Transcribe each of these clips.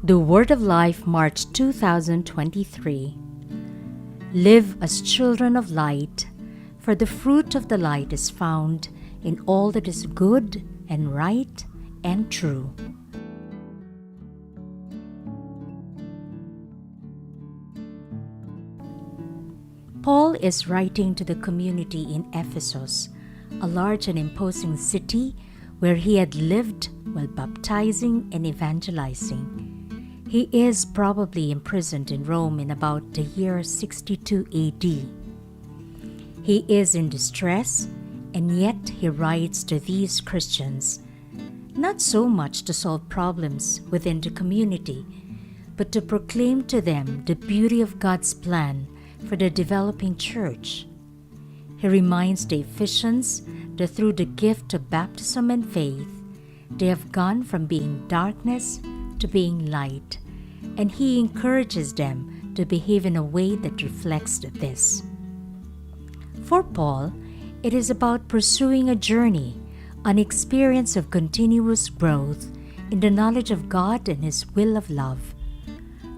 The Word of Life, March 2023. Live as children of light, for the fruit of the light is found in all that is good and right and true. Paul is writing to the community in Ephesus, a large and imposing city where he had lived while baptizing and evangelizing. He is probably imprisoned in Rome in about the year 62 AD. He is in distress, and yet he writes to these Christians, not so much to solve problems within the community, but to proclaim to them the beauty of God's plan for the developing church. He reminds the Ephesians that through the gift of baptism and faith, they have gone from being darkness to being light, and he encourages them to behave in a way that reflects this. For Paul, it is about pursuing a journey, an experience of continuous growth in the knowledge of God and His will of love.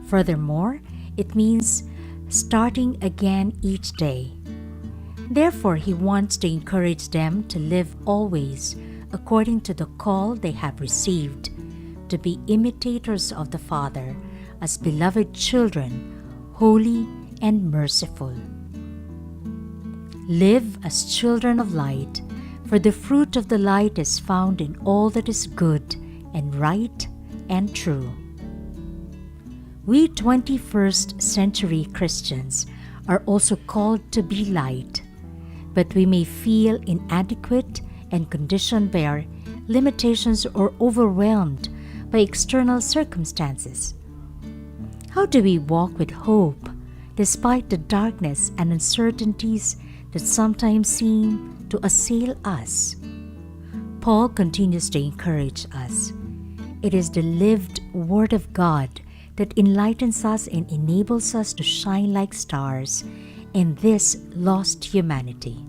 Furthermore, it means starting again each day. Therefore, he wants to encourage them to live always according to the call they have received, to be imitators of the Father as beloved children, holy and merciful. Live as children of light, for the fruit of the light is found in all that is good and right and true. We 21st century Christians are also called to be light, but we may feel inadequate and conditioned by our limitations or overwhelmed by external circumstances. How do we walk with hope despite the darkness and uncertainties that sometimes seem to assail us? Paul continues to encourage us. It is the lived Word of God that enlightens us and enables us to shine like stars in this lost humanity.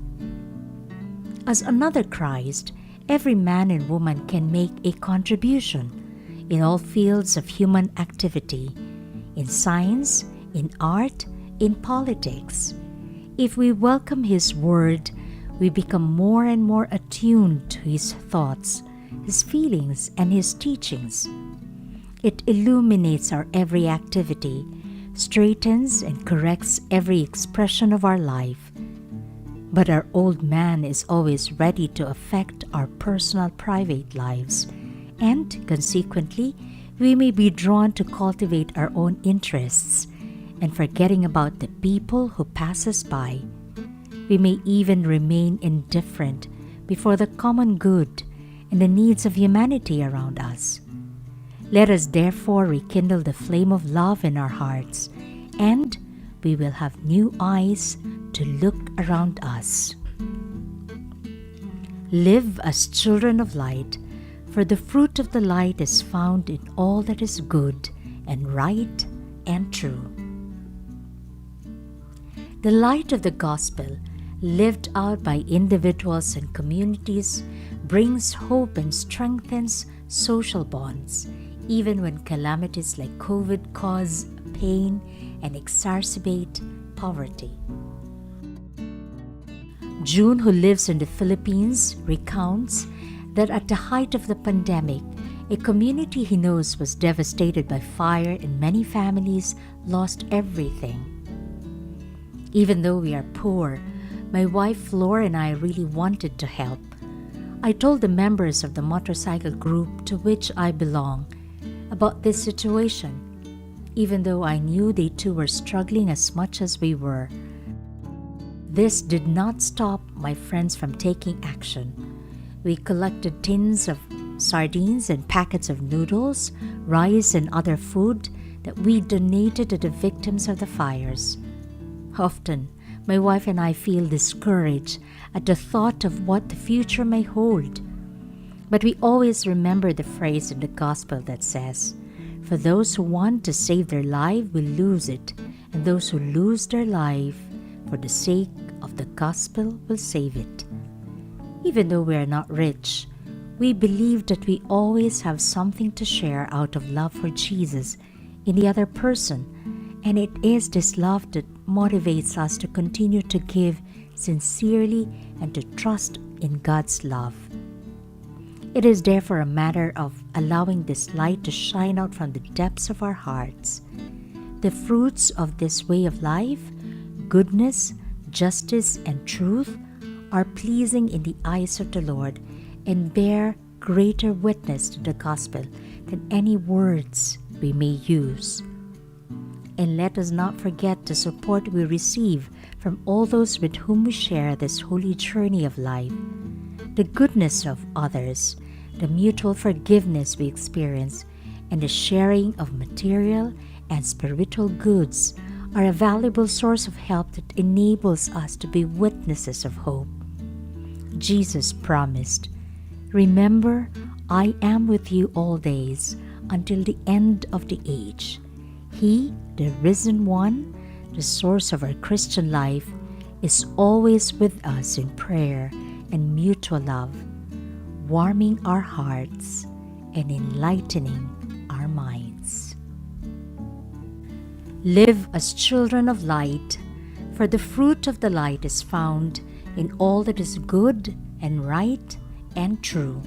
As another Christ, every man and woman can make a contribution in all fields of human activity, in science, in art, in politics. If we welcome His Word, we become more and more attuned to His thoughts, His feelings, and His teachings. It illuminates our every activity, straightens and corrects every expression of our life. But our old man is always ready to affect our personal private lives, and consequently, we may be drawn to cultivate our own interests, and forgetting about the people who pass us by. We may even remain indifferent before the common good and the needs of humanity around us. Let us therefore rekindle the flame of love in our hearts, and we will have new eyes to look around us. Live as children of light, for the fruit of the light is found in all that is good and right and true. The light of the gospel, lived out by individuals and communities, brings hope and strengthens social bonds, even when calamities like COVID cause pain and exacerbate poverty. June, who lives in the Philippines, recounts that at the height of the pandemic, a community he knows was devastated by fire and many families lost everything. Even though we are poor, my wife Flor and I really wanted to help. I told the members of the motorcycle group to which I belong about this situation, even though I knew they too were struggling as much as we were. This did not stop my friends from taking action. We collected tins of sardines and packets of noodles, rice, and other food that we donated to the victims of the fires. Often, my wife and I feel discouraged at the thought of what the future may hold. But we always remember the phrase in the gospel that says, "For those who want to save their life will lose it, and those who lose their life for the sake of the gospel will save it." Even though we are not rich, we believe that we always have something to share out of love for Jesus in the other person, and it is this love that motivates us to continue to give sincerely and to trust in God's love. It is therefore a matter of allowing this light to shine out from the depths of our hearts. The fruits of this way of life, goodness, justice, and truth, are pleasing in the eyes of the Lord and bear greater witness to the gospel than any words we may use. And let us not forget the support we receive from all those with whom we share this holy journey of life. The goodness of others, the mutual forgiveness we experience, and the sharing of material and spiritual goods are a valuable source of help that enables us to be witnesses of hope. Jesus promised, "Remember, I am with you all days until the end of the age." He, the risen one, the source of our Christian life, is always with us in prayer and mutual love, warming our hearts and enlightening our minds. Live as children of light, for the fruit of the light is found in all that is good and right and true.